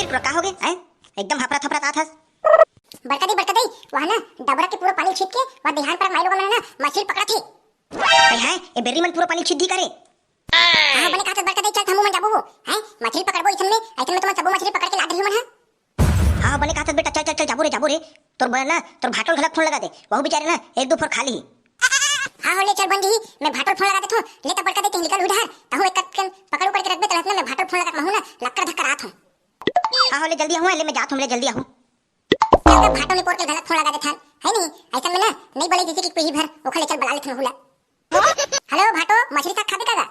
फिर का हो गए हैं? एकदम हफरा थफरा तात हस। बरका दी वहां ना डबरा के पूरा पानी छीट के वहां ध्यान पर माई लोगन ने ना मछली पकड़ा थी। है ए बेरी मन पूरा पानी छिद्दी करे। हां बने का बरका दी चल थमू मन जाबो हैं मछली पकड़बो ऐसन में तुम सब मछली पकड़ के ला दही मन है। हां बने का बेटा चल चल चल जाबो रे तोर बना तोर भाटल घलक फोन लगा दे वहु बेचारे ना एक दो फोर खा ली। हां हो ले चल बन जी मैं भाटल फोन लगा देत हूं ले तो बरका दी निकल उधर तहु एक कन पकड़ के रख दे तलत मैं भाटल फोन लगा महू ना लक्कर धक्कर आत हूं। हां हो ले जल्दी आऊं ले मैं जात हूं ले जल्दी आऊं। भाटो ने पोर के गलत फोन लगा देता है नहीं ऐसा में ना नहीं बोले जैसे कि कोई भर ओखले चल बला लेथन हुला। हेलो भाटो मछली तक खाबे कागा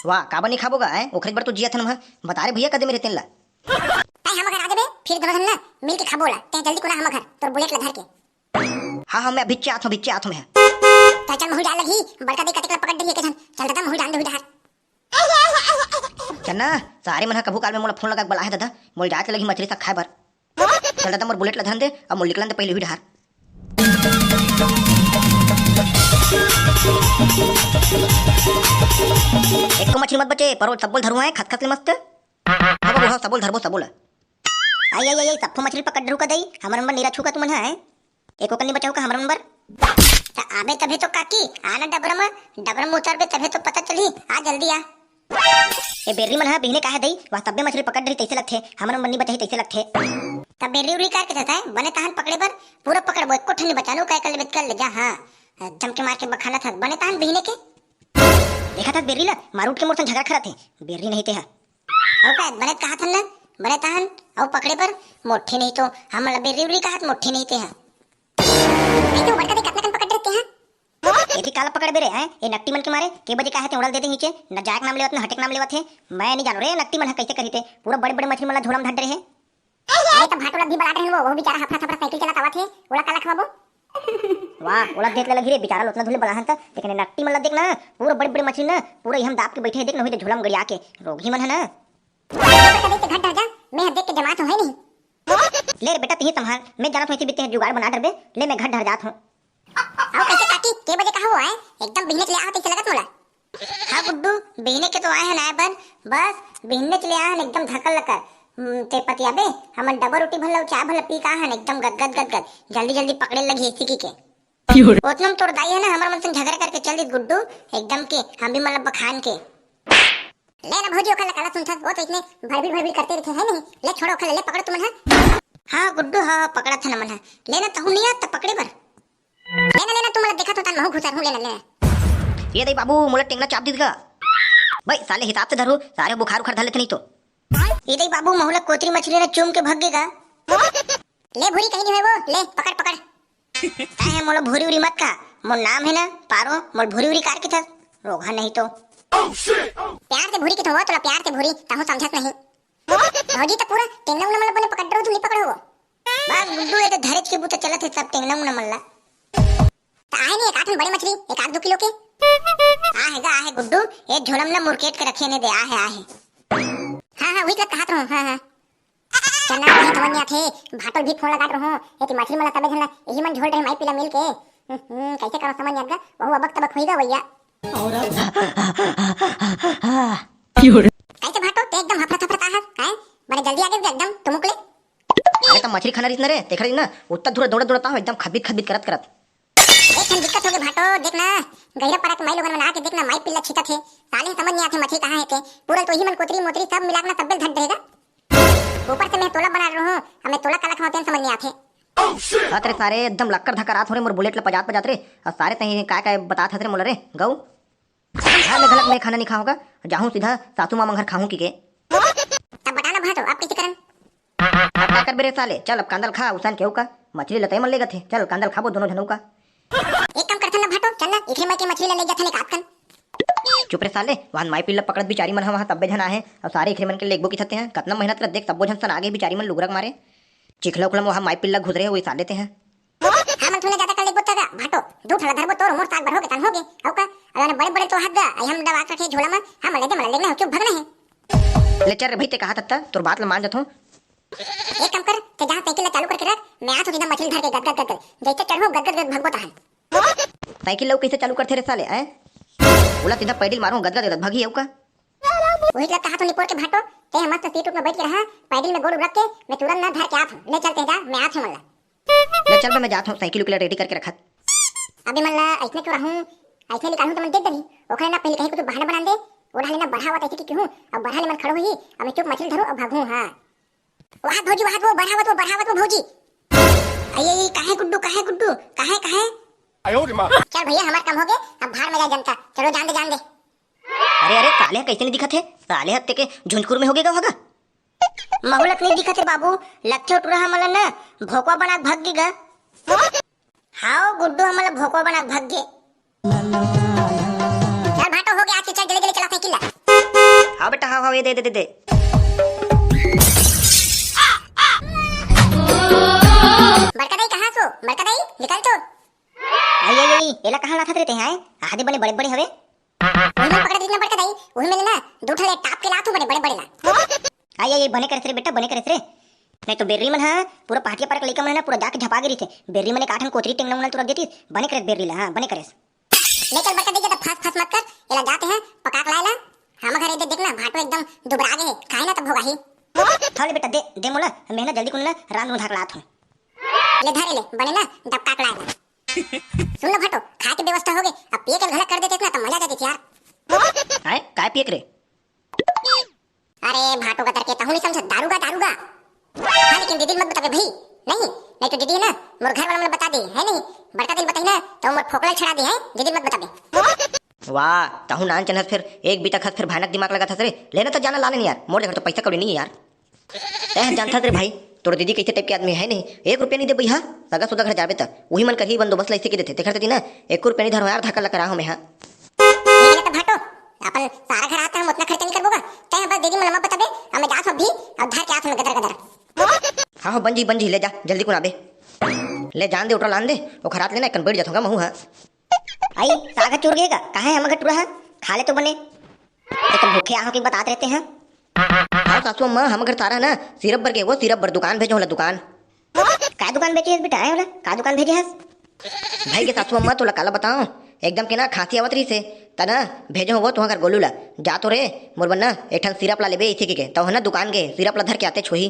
वाह काबा नहीं खाबोगा है ओखरे बार तो जिया थन बता रे भैया कदे मेरे तेन ला ताई हम घर आ देबे फिर दोनों ना मिल के खाबोला ते जल्दी कोना हम घर तोर बुलेट ला धर के। हां मैं भिच्चे आथो मैं ता चल महु डाल लगी बड़का दे कटकला पकड़ दही के जन चल दादा महु डाल दे उधर चन्ना सारे मन कभू काल में मोला फोन लगा बला है दादा मोल जात लगी मछली तक खाए बर चल दादा मोर बुलेट ला धन दे अब मोल निकलन दे पहले हुई ढार। एक को मछली मत बचे परोल सब बोल धरू है खत खत ले मस्त अब वो सब बोल धरबो सब बोल आई आई आई सब मछली पकड़ धरू का दई हमर नंबर नीरा छुका तुमन है एको कन्नी बचाओ का हमर नंबर आबे तभी तो काकी आना डबरम उतर बे तभी तो पता चली आ जल्दी आ। ए बेरी मन है बिहने काहे दई वह तब्बे मछली पकड़ रही तैसे लगथे हमर मन नहीं बचाई तैसे लगथे तब बेरी उरी कार के था बने तहन पकड़े बर पूरा पकड़बो एको ठन्नी बचानो काय कर ले जा हां चमके मार के बखाना था बने तहन बिहने के देखा था बेरी ला मारूट के मोर संग झगड़ा खरा थे बेरी नहीं थे हा औ का बने कहा था ना बने तहन औ पकड़े पर मोठे नहीं तो हमला बेरी उरी कहा मोठे नहीं थे हा नहीं तो बड़का दे कितना कन पकड़ देते हैं एती काला पकड़ बेरे हैं ए नक्टी मन के मारे के बजे काहे ते उड़ल देते नीचे न जाक नाम लेवत न हटक नाम लेवत है मैं नहीं जानो रे नक्टी मन कैसे करी थे पूरा बड़े बड़े मछली मला झोला में धट रहे हैं। अरे तो भाटोला भी बड़ा रहे वो बेचारा हफरा थफरा साइकिल चलाता हुआ थे ओला काला खवाबो वाह ओला देख ले लगी रे बेचारा उतना धुले बलाहन था लेकिन नक्टी मन ला देख ना पूरा बड़े बड़े मछली ना पूरा हम दाप के बैठे देख न होई झोला में गड़िया के रोगी मन है ना देख के घट जा मैं देख के जमात है नहीं ले रे बेटा तही संभाल मैं जानत होई बीते जुगाड़ बना डरबे ले मैं घर डर जात हूं। आओ कैसे काकी के बजे कहा हुआ है एकदम बिहने के लिए आ कैसे लगत मोला। हां गुड्डू बिहने के तो आए हैं ना बन बस बिहने के लिए आ एकदम धकल लकर ते पतिया बे हमन डबल रोटी भल्ला चाय भल्ला पी का है एकदम गदगद जल्दी जल्दी पकड़े लगी इसी के ओतनम तोड़ दाई है ना हमर मन से झगड़ा करके चल दी गुड्डू एकदम के हम भी मतलब बखान के ले ना भौजी ओखला काला सुनथा वो तो इतने भड़बड़ करते रहते हैं नहीं ले छोड़ो ओखला ले पकड़ तुम है। हां गुड्डू हां पकड़ा था ना मन है लेना तो नहीं आता पकड़े बर लेना तुम देखा तो तन महू घुसा हूं लेना ये दई बाबू मोला टेंगना चाप दीगा भाई साले हिसाब से धरो सारे बुखार उखार धर लेते नहीं तो ये दई बाबू महूला कोतरी मछली ने चूम के भागेगा ले भूरी कहीं नहीं है वो ले पकड़ काहे मोला भूरी उरी मत का मोर नाम है ना पारो मोर भूरी उरी कार के था रोगा नहीं तो प्यार से भूरी के तो हो तो प्यार से भूरी ताहू समझत नहीं भौजी तो पूरा टेंगना उना बने पकड़ रहो तुम नहीं पकड़ो बस गुड्डू ये तो धरेज के बूते चलत है सब टेंगना उना मल्ला आए नहीं एक आठन बड़ी मछली एक आध 2 किलो के आहे गुड्डू ये झोलम ना मुरकेट के रखे ने दे आहे हां वही का कहत रहूं हां चना नहीं समझ थे भाटल भी फोन लगा रहो एक मछली मला तबे धना यही मन झोल रहे माई पिला मिल के कैसे करो समझ आगा बहु अबक तबक होईगा भैया और कैसे भाटो ते एकदम हफरा थफरा का है बड़े जल्दी आगे एकदम तुम उकले अरे तो मछली खाना रिस न रे देखा ना उतना दूर दौड़ता हूं एकदम खबीत करत एक ठन दिक्कत हो गई भाटो देखना गहिरा पड़ा के माई लोगन बना के देखना माई पिल्ला छिटा थे साले समझ नहीं आते मछली कहां है थे पूरा तो ही मन कोतरी मोतरी सब मिला के ना तब्बे धट देगा ऊपर से मैं तोला बना रहा हूं हमें तोला काला खाते समझ नहीं आते अरे सारे एकदम लक्कर धकरात हो रे मोर बुलेट ला पजात रे और सारे तही काय बतात हत रे मोला रे गऊ हां गलत मैं खाना नहीं खाऊंगा जाऊं सीधा सासू मां घर खाऊं की के तब बताना भाटो आप कैसे करन अब क्या कर बेरे साले चल अब कांदल खा उसान केहू का मछली लतई मन लेगा थे चल कांदल खाबो दोनों जनऊ का एक काम करथन ना भाटो चल ना इखरे में के मछली ले जाथन एक आतकन चुप रे साले वहां माई पिल्ला पकड़त बिचारी मन वहां तब्बे जन आहे और सारे इखरे मन के लेगबो की थते हैं कितना मेहनत कर देख सबो जन सन आगे बिचारी मन लुगरक मारे चिखला उखला वहां माई पिल्ला घुस रहे वही साल लेते हैं हां मन थोने ज्यादा कर लेबो तगा भाटो दो थला धरबो तोर मोर साग भर होगे तन होगे औ का अरे बड़े बड़े तो हद आई हम दबा के झोला में हम ले दे मला लेना चुप भगना है ले चल रे भाई ते कहा तत्ता तोर बात ल मान जथो एक काम कर ते जहां साइकिल चालू करके रख मैं आ तो सीधा मछली धर के गद जैसे चढ़ो गद भगबो तहन साइकिल लो कैसे चालू करते रे साले हैं बोला सीधा पैडल मारो गद भगी है का वही लगता हाथ निपोर के भाटो ते हम मस्त सीट में बैठ के रहा, पैडल में गोड़ रख के मैं तुरंत ना धर के आत हूं। ले चलते हैं जा, मैं आत हूं मल्ला। ले चल बे, मैं जाता हूँ, साइकिल उकिल रेडी करके रखा। अबे मल्ला ऐसने क्यों रहूं, ऐसे निकालूं तो मन देख दही ओखरे ना पहले कहीं को तो बहाना बना दे, ओढ़ा लेना बढ़ावा ऐसे कि क्यों अब बढ़ा ले मन खड़ो ही, अब मैं चुप मछली धरो और भागूं। हां वाह भौजी, वाह वो बढ़ावत वो भौजी। अये काहे गुड्डू काहे आयो रे मां। चल भैया हमारा काम हो गया, अब भाड़ में जा जनता, चलो जान दे। अरे साले कैसे नहीं दिखत है, साले हत्ते के झुंझकुर में हो गएगा होगा। महुलत नहीं दिखत है बाबू, लच्छो टुरा हमला ना भोकवा बना भाग गएगा। हाओ गुड्डू हमला भोकवा बना भाग गए। चल भाटो हो गया, आज चल जल्दी चला साइकिल ला। हाँ बेटा हाँ, ये दे। बड़का दाई कहां सो, बड़का दाई निकल तो। आई एला कहां लाथत रहते हैं, आधे बने बड़े हवे। उन्हें पकड़ दीना बड़का दाई, उन्हें मिले ना दो ठले टाप के लातू बड़े ला। आई बने करत रे बेटा, बने करत रे। नहीं तो बेर्री मन हां पूरा पाटिया पर लेकर मन ना पूरा जाके झपा गिरी थे। बेर्री मने काठन कोतरी टेंगना उना तू रख देती, बने करत बेर्री ला। हां बने करस। ले चल बड़का दाई, जब फास मत कर, एला जाते हैं पका के लाएला। हम घरे दे देखना भाटो एकदम दुबरा गए, खाए ना तब होगा ही। थाले बेटा दे मोला, मैं ना जल्दी कुन रान नु धाक लात हूं। ले धरे ले बने ना डबका के लाएला। सुन लो भाटो, खा के व्यवस्था हो गई, अब पिए के घलक कर देते ना तो मजा आ जाती यार। हाय काय पिए रे? अरे भाटो का तरके तहु नहीं समझ, दारूगा। हाँ लेकिन दीदी मत बतावे भाई, नहीं तो दीदी है ना मोर घर वाला ने बता दी है, नहीं बड़का दिल बताई ना तो मोर फोकला छड़ा दी है, दीदी मत बतावे। वाह तहु नान चनहस, फिर एक बीता खस फिर भयानक दिमाग लगा था रे। लेना तो जाना लाने नहीं यार, मोर देखो तो पैसा कौड़ी नहीं है यार। तह जानता रे भाई तोर दीदी कैसे टाइप के आदमी है, नहीं 1 रुपया नहीं दे भैया, सगा सुदा घर जाबे त वही मन करही बंदोबस्त लइसे के देते, देखत थी ना 1 रुपया नहीं धरो यार, धक्का लगा रहा हूं मैं। हां ये तो भाटो अपन सारा घर आता हम उतना खर्चा नहीं करबोगा, तय बस दीदी मलमा बताबे, हमें जा सब भी अब धर के आ हम गदर। हाँ बन जी ले जा जल्दी कुन आबे, ले जान दे उठा लान दे ओ खरात लेना कन बैठ जाथूंगा महू। हां आई सागा चुर गएगा, कहां है हम घर टुरा है, खा ले तो बने, लेकिन भूखे आहो की बात रहते हैं। हाँ सासू अम्मा हम घर तारा ना सिरप भर के वो सिरप भर दुकान भेजो होला दुकान। का दुकान बेची है बेटा, होला का दुकान भेजे है भाई के सासू अम्मा, तोला काला बताऊं एकदम के ना खांसी आवत रही से तना भेजो वो तुहा घर गोलू ला जा तो रे मोर बन्ना एठन सिरप ला लेबे इथे के तो है ना दुकान के सिरप ला धर के आते छोही।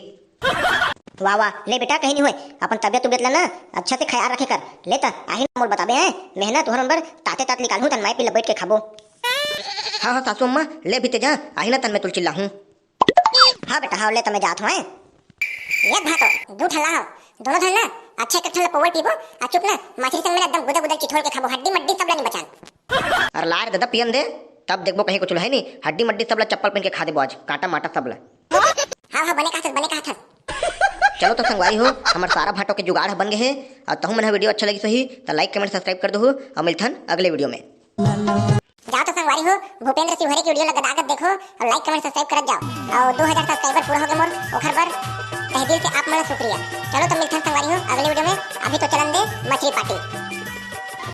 वाह ले बेटा कहीं नहीं हुए, अपन तबियत ला ना अच्छा से ख्याल रखे कर, लेता आही मोर बताबे है मेहनत तोहर नंबर ताते निकालूं तन माई पे बैठ के खाबो। हाँ सासू अम्मा ले भी ते जा, आही ना तन में तुल चिल्ला हूं। हाँ बेटा हाँ ले तो मैं जात हूं। ये भाटो दू ठला हो दोनों ठला अच्छे के ठला पवल पीबो, आ चुप ना मछली संग मेरा एकदम गुदा चिठोल के खाबो, हड्डी मड्डी सब ला नहीं बचान। अरे लार दादा पियन दे तब देखबो कहीं कुछ है नहीं, हड्डी मड्डी सब ला चप्पल पहन के खा देबो आज, काटा माटा सब ला। हां बने कहा था। चलो तो संगवारी हो हमार सारा भाटो के जुगाड़ बन गए हैं, और तहु मन वीडियो अच्छा लगी सही तो लाइक कमेंट सब्सक्राइब कर दो, और मिलथन अगले वीडियो में। जाओ तो संगवारी हो भूपेंद्र सिंह की वीडियो लगाकर देखो और लाइक कमेंट सब्सक्राइब कर जाओ, और 2000 सब्सक्राइबर पूरा हो गया मोर ओखर पर तहे दिल से आप मेरा शुक्रिया। चलो तो मिलथन संगवारी हो अगले वीडियो में, अभी तो चलन दे मछली पार्टी।